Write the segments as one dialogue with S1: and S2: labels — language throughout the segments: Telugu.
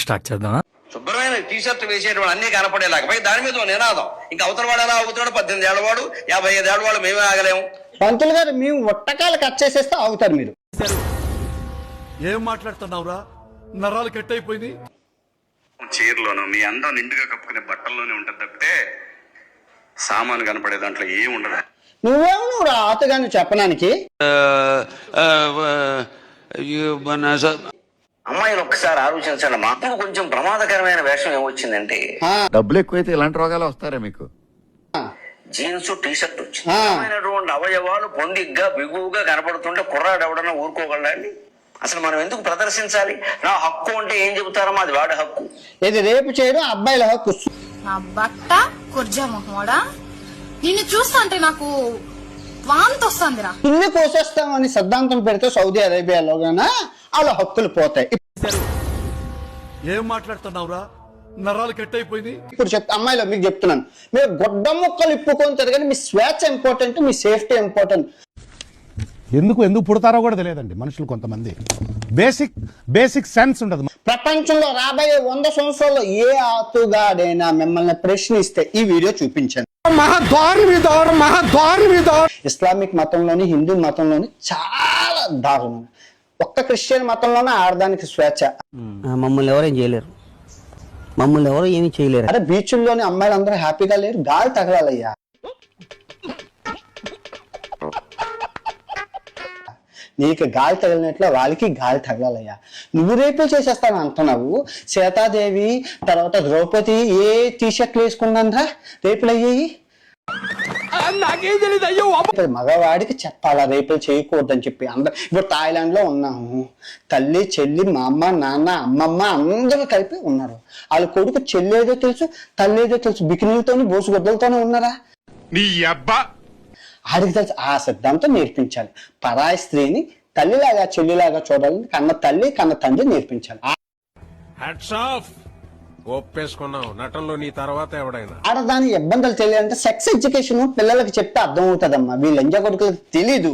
S1: స్టార్ట్ చేద్దాం.
S2: శుభ్రమైన టీ షర్ట్ వేసేటువంటి అన్ని కనపడేలాగా దాని మీద నినాదం. ఇంకా అవతల వాడు ఎలా ఆగుతాడు? 18 ఏళ్ల వాడు, 55 ఏళ్ల వాడు, మేమే ఆగలేము.
S3: పంతులు గారు మేము ఒట్టకాలు కట్ చేసేస్తే ఆగుతారు మీరు.
S4: ఏం మాట్లాడుతున్నావురా? నరాలు కట్ అయిపోయింది.
S2: చీరలోనూ మీ అందం నిండుగా కప్పుకునే బట్టల్లోనే ఉంటుంది తప్పితే సామాను కనపడే దాంట్లో ఏం ఉండదు.
S3: నువ్వు రాతగాని చెప్పడానికి
S2: అమ్మాయిలు ఒక్కసారి ఆలోచించండి. మాకు కొంచెం ప్రమాదకరమైన వేషం ఏమొచ్చిందంటే
S5: డబ్బులు ఎక్కువైతే ఇలాంటి రోగాలు వస్తారా మీకు?
S2: జీన్స్ టీ షర్ట్ వచ్చినటువంటి అవయవాలు పొందిగ్గా బిగువుగా కనపడుతుంటే కుర్రాడు ఎవడన్నా ఊరుకోగలండి? అసలు మనం ఎందుకు ప్రదర్శించాలి? నా హక్కు అంటే ఏం చెబుతారమ్మా? అది వాడి హక్కు.
S3: ఇది రేపు చేయడం అబ్బాయిల హక్కు.
S6: నా బట్ట కుర్జా మొహోడా, నిన్ను చూస్తుంటే నాకు వాంతి వస్తుందిరా.
S3: ఇల్లు కోసేస్తామని సిద్ధాంతం పెడితే సౌదీ అరేబియాలో గానా వాళ్ళ హక్కులు పోతాయి.
S4: ఏం మాట్లాడుతున్నావురా? నరాలు కట్ అయిపోయింది.
S3: ఇప్పుడు అమ్మాయిలో మీకు చెప్తున్నాను, మీరు గొడ్డ ముక్కలు ఇప్పుకొని తిరగండి. మీ స్వేచ్ఛ ఇంపార్టెంట్, మీ సేఫ్టీ ఇంపార్టెంట్.
S7: ఎందుకు పుడతారో కూడా తెలియదండి మనుషులు. కొంతమంది బేసిక్ సెన్స్ ఉండదు.
S3: ప్రపంచంలో రాబోయే 100 సంవత్సరాల్లో ఏ ఆతుగాడైనా మిమ్మల్ని ప్రశ్నిస్తే ఈ వీడియో చూపించండి. ఇస్లామిక్ మతంలోని, హిందూ మతంలోని చాలా దారుణం. ఒక్క క్రిస్టియన్ మతంలోనే ఆడదానికి స్వేచ్ఛ.
S8: మమ్మల్ని ఎవరేం చేయలేరు, మమ్మల్ని ఎవరు ఏమీ చేయలేరు.
S3: అరే బీచ్ల్లోని అమ్మాయిలు అందరూ హ్యాపీగా లేరు, గాలి తగలాలయ్యా. నీకు గాలి తగిలినట్లు వాళ్ళకి గాలి తగలాలయ్యా. నువ్వు రేపు చేసేస్తాను అంటున్నావు. సీతాదేవి తర్వాత ద్రౌపది ఏ టీ షర్ట్లు వేసుకున్నారా రేపులు అయ్యాయి? మగవాడికి చెప్పాలా రేపులు చేయకూడదని చెప్పి. అందరు ఇప్పుడు థాయిలాండ్ లో ఉన్నాము, తల్లి చెల్లి మా అమ్మ నాన్న అమ్మమ్మ అందరూ కలిపి ఉన్నారు. వాళ్ళ కొడుకు చెల్లి ఏదో తెలుసు, తల్లి ఏదో తెలుసు, బికినీలతోని బోసుగొద్దలతోనే ఉన్నారా? ఆడికి తెలుసు. ఆ సిద్ధాంతం నేర్పించాలి. పరాయి స్త్రీని తల్లిలాగా చెల్లిలాగా చూడాలని కన్న తల్లి కన్న తండ్రి నేర్పించాలి.
S9: ఒప్పేసుకున్నావు నటనలో నీ తర్వాత ఎవడైనా.
S3: ఆడదాని ఇబ్బందులు తెలియాలంటే సెక్స్ ఎడ్యుకేషన్ పిల్లలకి చెప్తే అర్థం అవుతుందమ్మా. వీళ్ళ ఎంజా కొడుకులకు తెలీదు.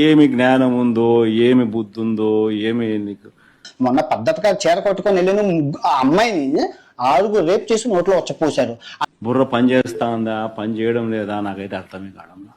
S10: ఏమి జ్ఞానం ఉందో, ఏమి బుద్ధి ఉందో, ఏమి.
S3: మొన్న పద్ధతిగా చీర కొట్టుకొని వెళ్ళిన ఆ అమ్మాయిని 6 రేపు చేసి నోట్లో వచ్చపోసారు.
S10: బుర్ర పని చేస్తా ఉందా, పని చేయడం లేదా నాకైతే అర్థమే కాదమ్మా.